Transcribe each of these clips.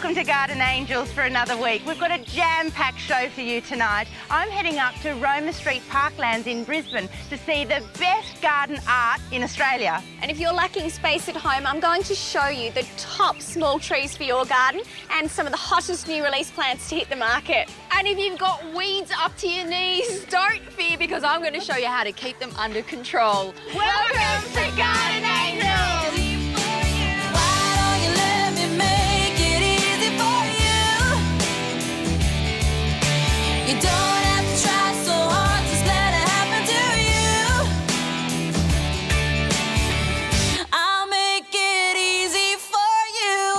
Welcome to Garden Angels for another week. We've got a jam-packed show for you tonight. I'm heading up to Roma Street Parklands in Brisbane to see the best garden art in Australia. And if you're lacking space at home, I'm going to show you the top small trees for your garden and some of the hottest new release plants to hit the market. And if you've got weeds up to your knees, don't fear, because I'm going to show you how to keep them under control. Welcome to Garden Angels! You don't have to try so hard, just let it happen to you. I'll make it easy for you.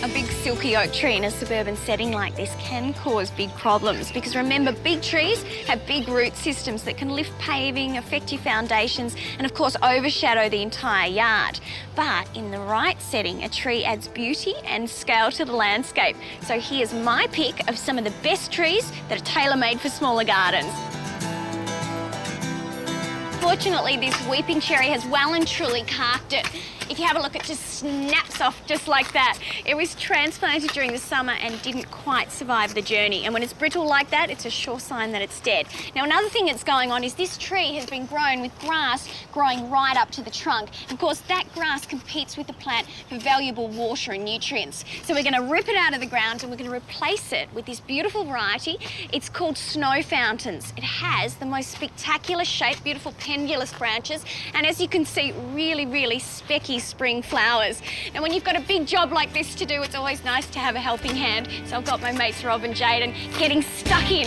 A big silky oak tree in a suburban setting like this can cause big problems because remember, big trees have big root systems that can lift paving, affect your foundations and of course overshadow the entire yard. But in the right setting, a tree adds beauty and scale to the landscape. So here's my pick of some of the best trees that are tailor-made for smaller gardens. Fortunately, this weeping cherry has well and truly carked it. If you have a look, it just snaps off just like that. It was transplanted during the summer and didn't quite survive the journey. And when it's brittle like that, it's a sure sign that it's dead. Now, another thing that's going on is this tree has been grown with grass growing right up to the trunk. Of course, that grass competes with the plant for valuable water and nutrients. So we're going to rip it out of the ground and we're going to replace it with this beautiful variety. It's called Snow Fountains. It has the most spectacular shape, beautiful pendulous branches, and as you can see, really, really specky spring flowers. Now, when you've got a big job like this to do, it's always nice to have a helping hand. So I've got my mates Rob and Jaden getting stuck in.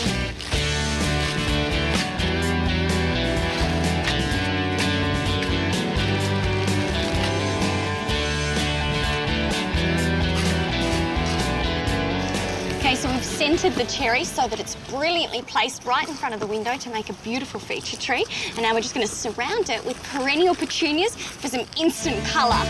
Okay, so we've centred the cherry so that it's brilliantly placed right in front of the window to make a beautiful feature tree. And now we're just going to surround it with perennial petunias for some instant colour.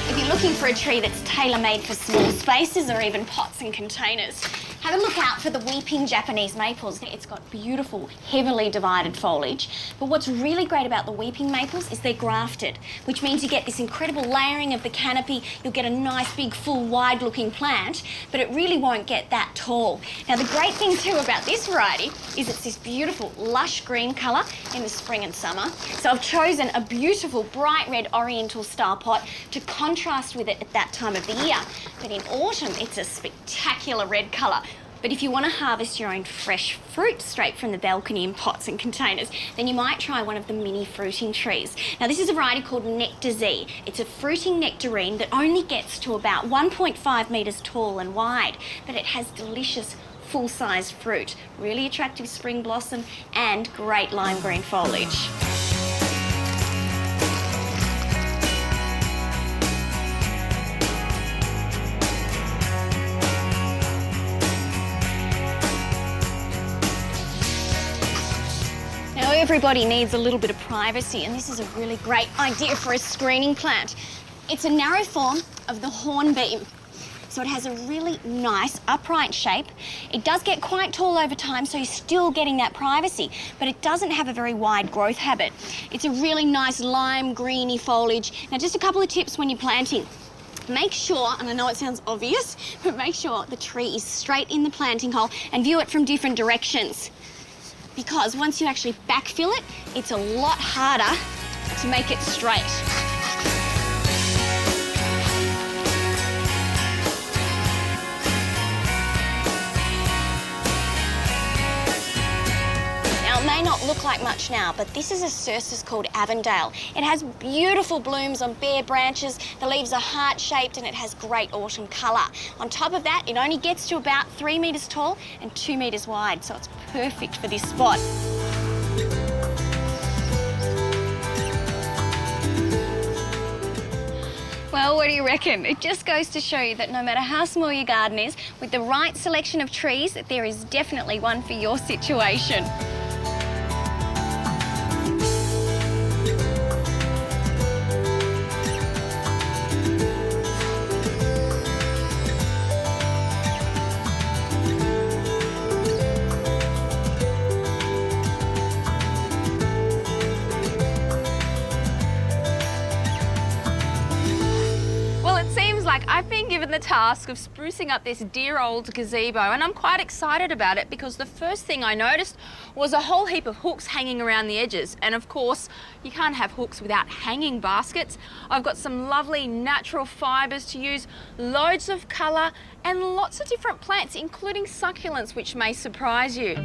If you're looking for a tree that's tailor-made for small spaces or even pots and containers, have a look out for the weeping Japanese maples. It's got beautiful, heavily divided foliage. But what's really great about the weeping maples is they're grafted, which means you get this incredible layering of the canopy. You'll get a nice, big, full, wide-looking plant, but it really won't get that tall. Now, the great thing, too, about this variety is it's this beautiful, lush green colour in the spring and summer. So I've chosen a beautiful, bright red oriental star pot to contrast with it at that time of the year. But in autumn, it's a spectacular red colour. But if you want to harvest your own fresh fruit straight from the balcony in pots and containers, then you might try one of the mini fruiting trees. Now, this is a variety called Nectar Z. It's a fruiting nectarine that only gets to about 1.5 metres tall and wide, but it has delicious full-size fruit, really attractive spring blossom and great lime green foliage. Everybody needs a little bit of privacy, and this is a really great idea for a screening plant. It's a narrow form of the hornbeam, so it has a really nice upright shape. It does get quite tall over time, so you're still getting that privacy, but it doesn't have a very wide growth habit. It's a really nice lime greeny foliage. Now, just a couple of tips when you're planting. Make sure, and I know it sounds obvious, but make sure the tree is straight in the planting hole and view it from different directions. Because once you actually backfill it, it's a lot harder to make it straight. Now, it may not look like much now, but this is a cercis called Avondale. It has beautiful blooms on bare branches, the leaves are heart-shaped and it has great autumn colour. On top of that, it only gets to about 3 metres tall and 2 metres wide, so it's perfect for this spot. Well, what do you reckon? It just goes to show you that no matter how small your garden is, with the right selection of trees, there is definitely one for your situation. the task of sprucing up this dear old gazebo, and I'm quite excited about it because the first thing I noticed was a whole heap of hooks hanging around the edges. And of course, you can't have hooks without hanging baskets. I've got some lovely natural fibres to use, loads of colour, and lots of different plants, including succulents, which may surprise you.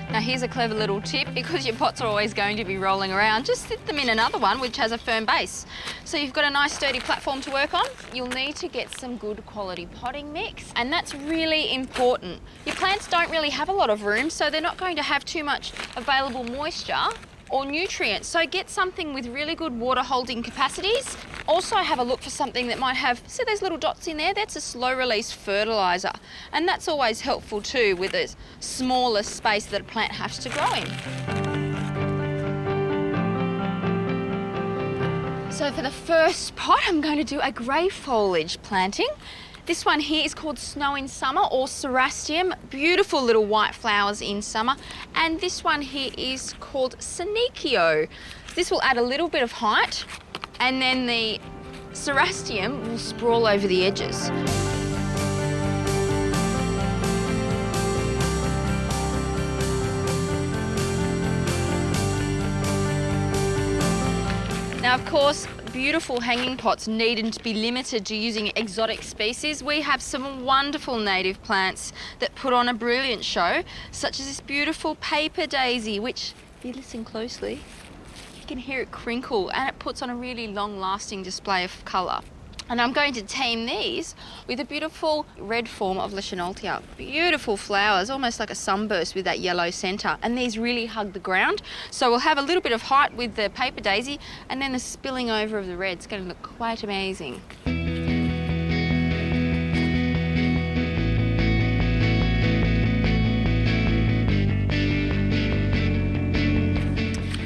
Now here's a clever little tip, because your pots are always going to be rolling around, just sit them in another one which has a firm base. So you've got a nice sturdy platform to work on. You'll need to get some good quality potting mix, and that's really important. Your plants don't really have a lot of room, so they're not going to have too much available moisture or nutrients. So get something with really good water holding capacities. Also have a look for something that might have, see those little dots in there? That's a slow release fertiliser. And that's always helpful too with a smaller space that a plant has to grow in. So for the first pot, I'm going to do a grey foliage planting. This one here is called Snow in Summer, or Cerastium. Beautiful little white flowers in summer. And this one here is called Senecio. This will add a little bit of height, and then the Cerastium will sprawl over the edges. Now, of course, beautiful hanging pots needn't to be limited to using exotic species. We have some wonderful native plants that put on a brilliant show, such as this beautiful paper daisy, which, if you listen closely, you can hear it crinkle, and it puts on a really long-lasting display of colour. And I'm going to team these with a beautiful red form of Leschenoltia. Beautiful flowers, almost like a sunburst with that yellow centre. And these really hug the ground. So we'll have a little bit of height with the paper daisy, and then the spilling over of the red. It's going to look quite amazing.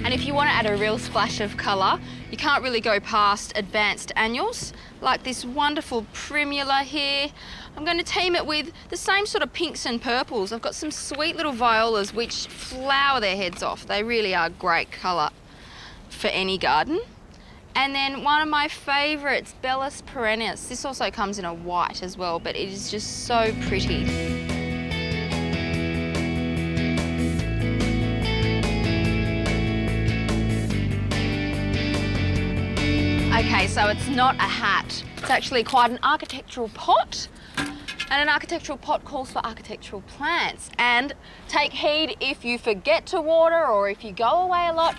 And if you want to add a real splash of colour, you can't really go past advanced annuals, like this wonderful primula here. I'm going to team it with the same sort of pinks and purples. I've got some sweet little violas which flower their heads off. They really are great colour for any garden. And then one of my favourites, Bellis perennis. This also comes in a white as well, but it is just so pretty. Okay, so it's not a hat. It's actually quite an architectural pot. And an architectural pot calls for architectural plants. And take heed if you forget to water or if you go away a lot,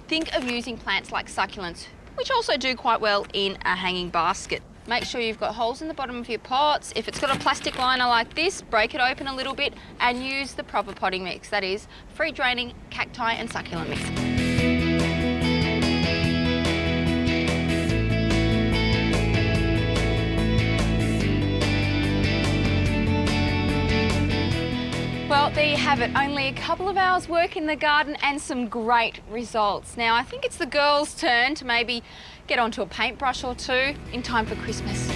think of using plants like succulents, which also do quite well in a hanging basket. Make sure you've got holes in the bottom of your pots. If it's got a plastic liner like this, break it open a little bit and use the proper potting mix. That is free draining cacti and succulent mix. Well, there you have it. Only a couple of hours work in the garden and some great results. Now, I think it's the girls' turn to maybe get onto a paintbrush or two in time for Christmas.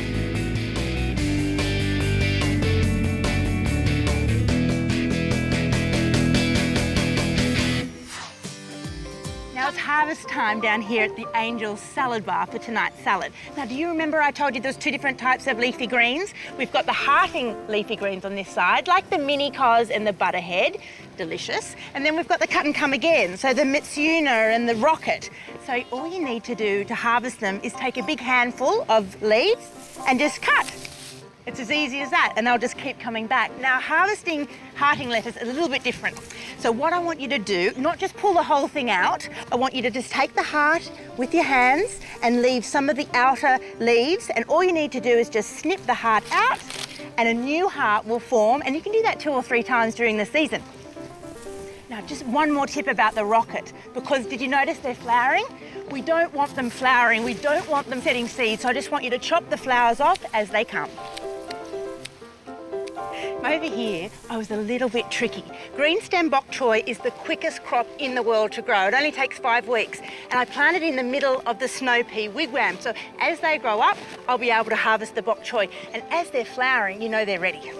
Now it's harvest time down here at the Angel's Salad Bar for tonight's salad. Now, do you remember I told you there's two different types of leafy greens? We've got the hearting leafy greens on this side, like the mini cos and the butterhead, delicious. And then we've got the cut and come again, so the Mitsuna and the rocket. So all you need to do to harvest them is take a big handful of leaves and just cut. It's as easy as that, and they'll just keep coming back. Now, harvesting hearting lettuce is a little bit different. So what I want you to do, not just pull the whole thing out, I want you to just take the heart with your hands and leave some of the outer leaves, and all you need to do is just snip the heart out, and a new heart will form, and you can do that 2 or 3 times during the season. Now, just one more tip about the rocket, because did you notice they're flowering? We don't want them flowering, we don't want them setting seeds, so I just want you to chop the flowers off as they come. Over here, I was a little bit tricky. Green stem bok choy is the quickest crop in the world to grow. It only takes 5 weeks. And I planted in the middle of the snow pea wigwam. So as they grow up, I'll be able to harvest the bok choy. And as they're flowering, you know they're ready.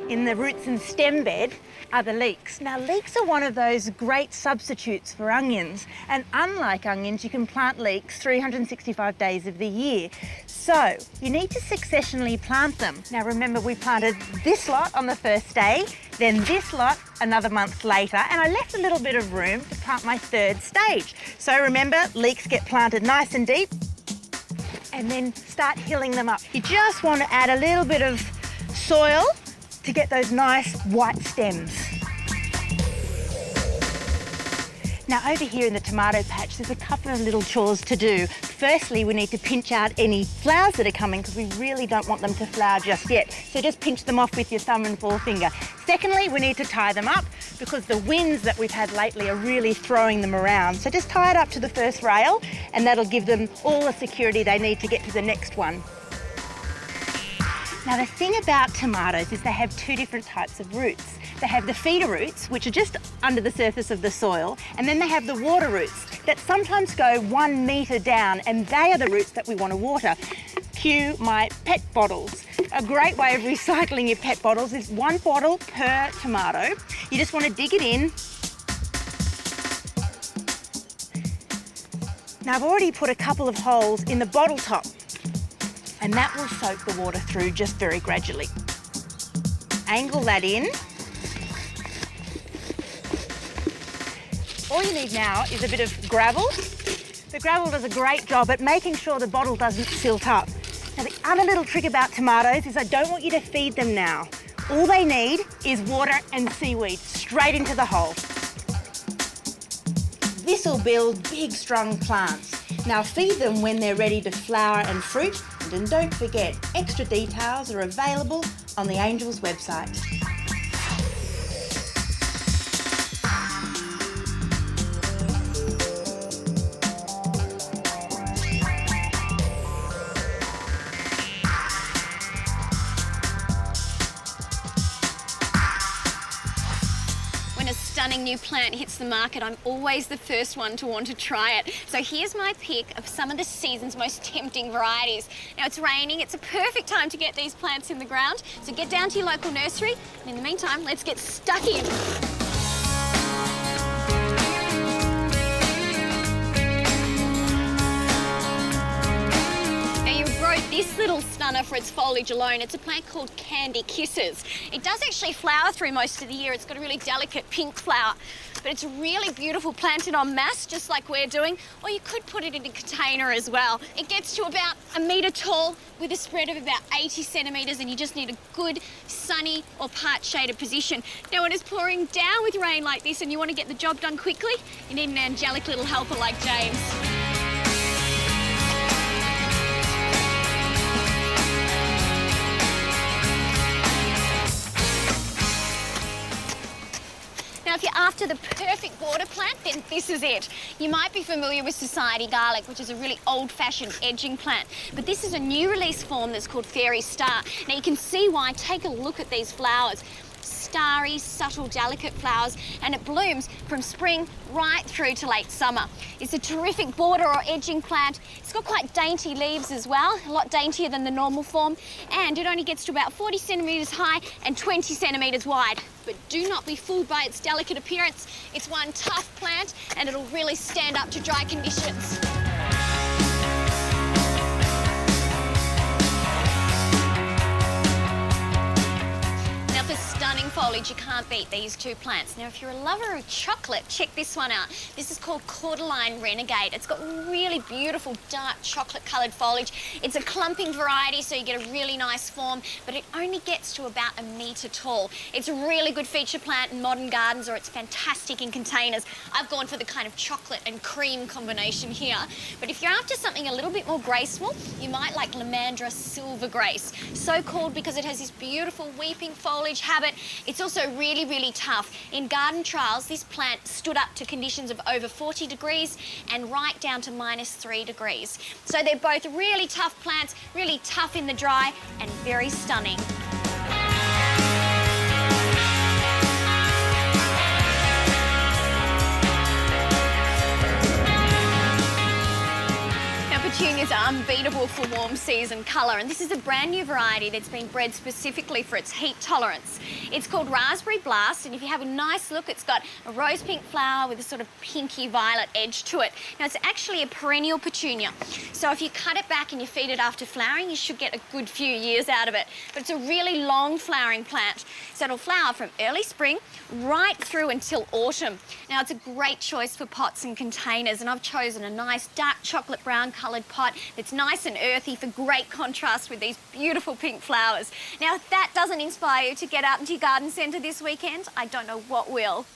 In the roots and stem bed, are the leeks. Now, leeks are one of those great substitutes for onions, and unlike onions, you can plant leeks 365 days of the year. So you need to successionally plant them. Now remember, we planted this lot on the first day, then this lot another month later, and I left a little bit of room to plant my third stage. So remember, leeks get planted nice and deep, and then start hilling them up. You just want to add a little bit of soil to get those nice white stems. Now over here in the tomato patch, there's a couple of little chores to do. Firstly, we need to pinch out any flowers that are coming because we really don't want them to flower just yet. So just pinch them off with your thumb and forefinger. Secondly, we need to tie them up because the winds that we've had lately are really throwing them around. So just tie it up to the first rail and that'll give them all the security they need to get to the next one. Now the thing about tomatoes is they have two different types of roots. They have the feeder roots, which are just under the surface of the soil, and then they have the water roots that sometimes go 1 metre down, and they are the roots that we want to water. Cue my pet bottles. A great way of recycling your pet bottles is 1 bottle per tomato. You just want to dig it in. Now I've already put a couple of holes in the bottle top, and that will soak the water through just very gradually. Angle that in. All you need now is a bit of gravel. The gravel does a great job at making sure the bottle doesn't silt up. Now the other little trick about tomatoes is I don't want you to feed them now. All they need is water and seaweed straight into the hole. This will build big, strong plants. Now feed them when they're ready to flower and fruit. And don't forget, extra details are available on the Angels website. Stunning new plant hits the market, I'm always the first one to want to try it. So here's my pick of some of the season's most tempting varieties. Now it's raining, it's a perfect time to get these plants in the ground, so get down to your local nursery, and in the meantime, let's get stuck in. This little stunner for its foliage alone, it's a plant called Candy Kisses. It does actually flower through most of the year. It's got a really delicate pink flower, but it's a really beautiful planted en masse, just like we're doing, or you could put it in a container as well. It gets to about 1 metre tall with a spread of about 80 centimetres, and you just need a good sunny or part shaded position. Now when it's pouring down with rain like this and you want to get the job done quickly, you need an angelic little helper like James. Now, if you're after the perfect border plant, then this is it. You might be familiar with Society Garlic, which is a really old-fashioned edging plant, but this is a new release form that's called Fairy Star. Now, you can see why. Take a look at these flowers. Starry, subtle, delicate flowers, and it blooms from spring right through to late summer. It's a terrific border or edging plant. It's got quite dainty leaves as well, a lot daintier than the normal form, and it only gets to about 40 centimetres high and 20 centimetres wide. But do not be fooled by its delicate appearance. It's one tough plant, and it'll really stand up to dry conditions. For stunning foliage, you can't beat these two plants. Now, if you're a lover of chocolate, check this one out. This is called Cordyline Renegade. It's got really beautiful, dark chocolate-coloured foliage. It's a clumping variety, so you get a really nice form, but it only gets to about 1 metre tall. It's a really good feature plant in modern gardens, or it's fantastic in containers. I've gone for the kind of chocolate and cream combination here. But if you're after something a little bit more graceful, you might like Lomandra Silver Grace. So called because it has this beautiful weeping foliage habit. It's also really, really tough. In garden trials, this plant stood up to conditions of over 40 degrees and right down to -3 degrees. So they're both really tough plants, really tough in the dry, and very stunning. Petunia is unbeatable for warm season colour, and this is a brand new variety that's been bred specifically for its heat tolerance. It's called Raspberry Blast, and if you have a nice look, it's got a rose pink flower with a sort of pinky violet edge to it. Now, it's actually a perennial petunia, so if you cut it back and you feed it after flowering, you should get a good few years out of it. But it's a really long flowering plant, so it'll flower from early spring right through until autumn. Now, it's a great choice for pots and containers, and I've chosen a nice dark chocolate brown coloured pot that's nice and earthy for great contrast with these beautiful pink flowers. Now, if that doesn't inspire you to get out into your garden centre this weekend, I don't know what will.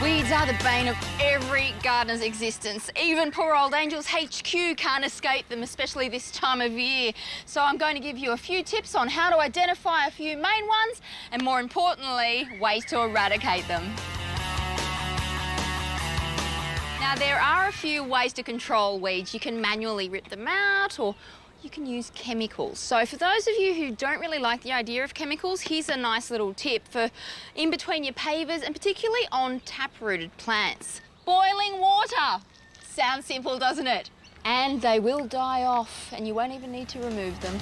Weeds are the bane of every gardener's existence. Even poor old Angel's HQ can't escape them, especially this time of year. So I'm going to give you a few tips on how to identify a few main ones and, more importantly, ways to eradicate them. Now, there are a few ways to control weeds. You can manually rip them out, or you can use chemicals. So for those of you who don't really like the idea of chemicals, here's a nice little tip for in between your pavers, and particularly on tap-rooted plants. Boiling water. Sounds simple, doesn't it? And they will die off, and you won't even need to remove them.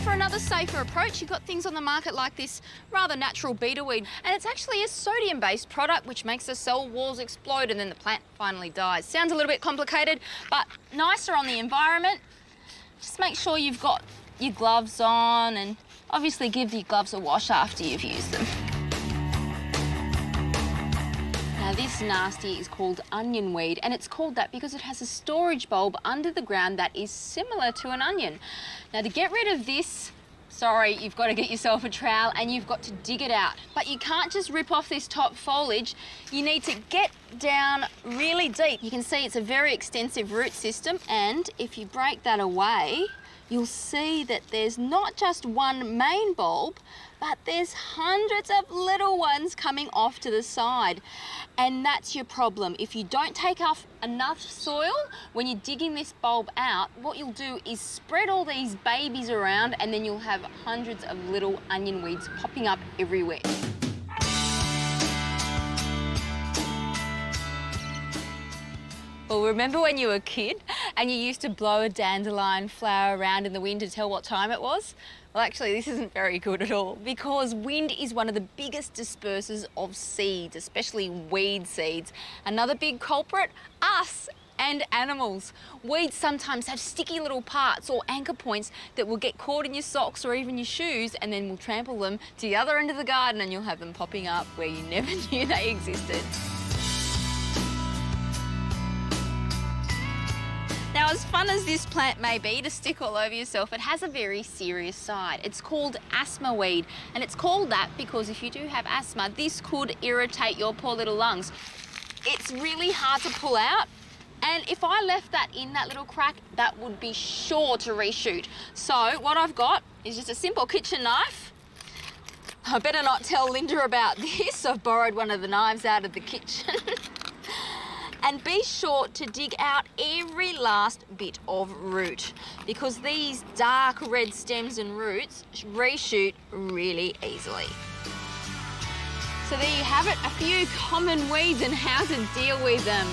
For another safer approach, you've got things on the market like this rather natural beetle-weed, and it's actually a sodium-based product which makes the cell walls explode and then the plant finally dies. Sounds a little bit complicated, but nicer on the environment. Just make sure you've got your gloves on, and obviously give your gloves a wash after you've used them. Now, this nasty is called onion weed, and it's called that because it has a storage bulb under the ground that is similar to an onion. Now, to get rid of this, sorry, you've got to get yourself a trowel and you've got to dig it out. But you can't just rip off this top foliage. You need to get down really deep. You can see it's a very extensive root system, and if you break that away, you'll see that there's not just one main bulb, but there's hundreds of little ones coming off to the side. And that's your problem. If you don't take off enough soil when you're digging this bulb out, what you'll do is spread all these babies around, and then you'll have hundreds of little onion weeds popping up everywhere. Well, remember when you were a kid and you used to blow a dandelion flower around in the wind to tell what time it was? Well, actually, this isn't very good at all, because wind is one of the biggest dispersers of seeds, especially weed seeds. Another big culprit, us and animals. Weeds sometimes have sticky little parts or anchor points that will get caught in your socks or even your shoes, and then we'll trample them to the other end of the garden, and you'll have them popping up where you never knew they existed. Now, as fun as this plant may be to stick all over yourself, it has a very serious side. It's called asthma weed, and it's called that because if you do have asthma, this could irritate your poor little lungs. It's really hard to pull out, and if I left that in that little crack, that would be sure to reshoot. So what I've got is just a simple kitchen knife. I better not tell Linda about this. I've borrowed one of the knives out of the kitchen. And be sure to dig out every last bit of root, because these dark red stems and roots reshoot really easily. So there you have it, a few common weeds and how to deal with them.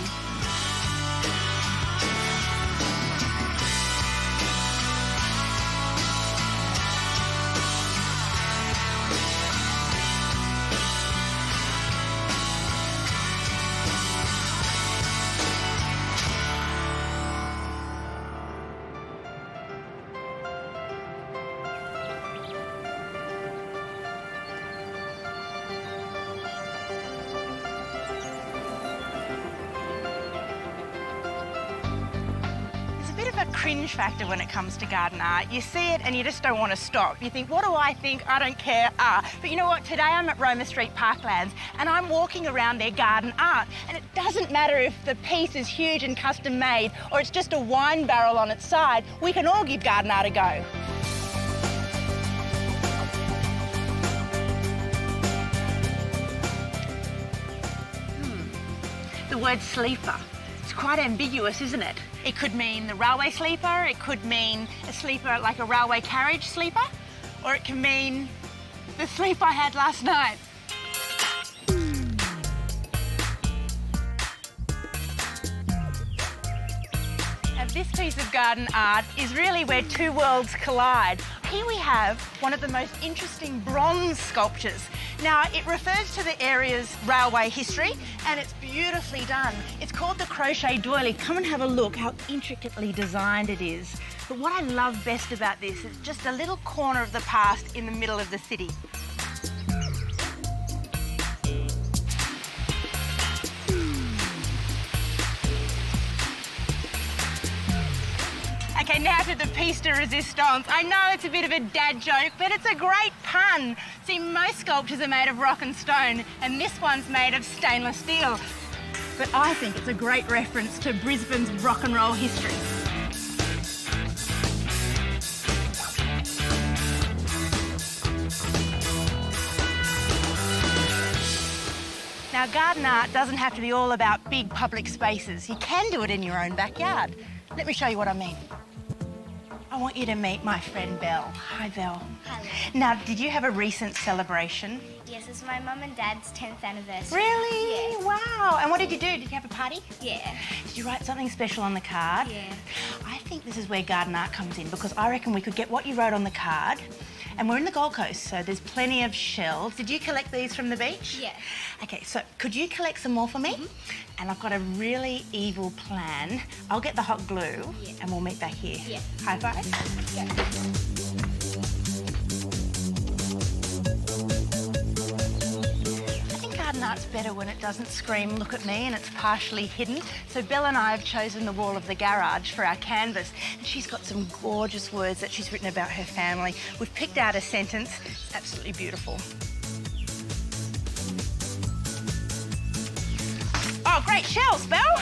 Cringe factor when it comes to garden art. You see it and you just don't want to stop. You think, what do I think? I don't care. But you know what? Today I'm at Roma Street Parklands and I'm walking around their garden art, and it doesn't matter if the piece is huge and custom made or it's just a wine barrel on its side. We can all give garden art a go. The word sleeper. It's quite ambiguous, isn't it? It could mean the railway sleeper, it could mean a sleeper like a railway carriage sleeper, or it can mean the sleep I had last night. Now, this piece of garden art is really where two worlds collide. Here we have one of the most interesting bronze sculptures. Now, it refers to the area's railway history, and it's beautifully done. It's called the crochet doily. Come and have a look how intricately designed it is. But what I love best about this is just a little corner of the past in the middle of the city. Okay, now to the piece de resistance. I know it's a bit of a dad joke, but it's a great pun. See, most sculptures are made of rock and stone, and this one's made of stainless steel. But I think it's a great reference to Brisbane's rock and roll history. Now, garden art doesn't have to be all about big public spaces. You can do it in your own backyard. Let me show you what I mean. I want you to meet my friend Belle. Hi, Belle. Hello. Now, did you have a recent celebration? Yes, it's my mum and dad's 10th anniversary. Really? Yes. Wow. And what did you do? Did you have a party? Yeah. Did you write something special on the card? Yeah. I think this is where garden art comes in, because I reckon we could get what you wrote on the card. And we're in the Gold Coast, so there's plenty of shells. Did you collect these from the beach? Yeah. Okay, so could you collect some more for me? And I've got a really evil plan. I'll get the hot glue and we'll meet back here. Yeah. High five. Yeah. I think garden art's better when it doesn't scream, look at me, and it's partially hidden. So Belle and I have chosen the wall of the garage for our canvas. And she's got some gorgeous words that she's written about her family. We've picked out a sentence. It's absolutely beautiful. Oh, great shells, Belle.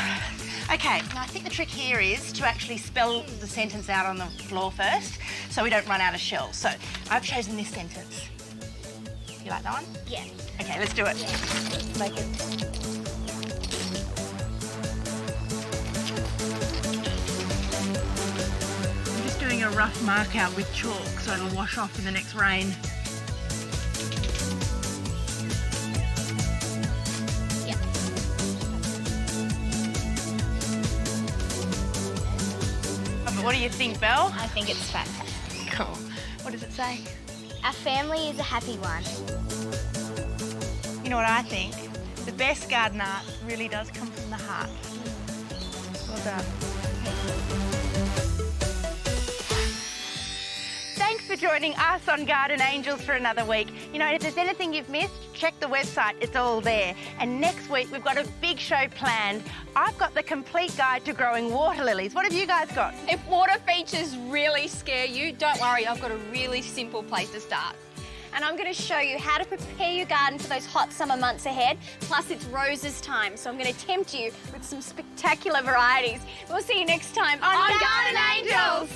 Okay, now I think the trick here is to actually spell the sentence out on the floor first so we don't run out of shells. So I've chosen this sentence. You like that one? Yeah. Okay, let's do it. Make it. I'm just doing a rough mark out with chalk so it'll wash off in the next rain. What do you think, Belle? I think it's fantastic. Cool. What does it say? Our family is a happy one. You know what I think? The best garden art really does come from the heart. Well done. Thanks for joining us on Garden Angels for another week. You know, if there's anything you've missed, check the website, it's all there. And next week, we've got a big show planned. I've got the complete guide to growing water lilies. What have you guys got? If water features really scare you, don't worry, I've got a really simple place to start. And I'm going to show you how to prepare your garden for those hot summer months ahead. Plus, it's roses time, so I'm going to tempt you with some spectacular varieties. We'll see you next time on Garden Angels.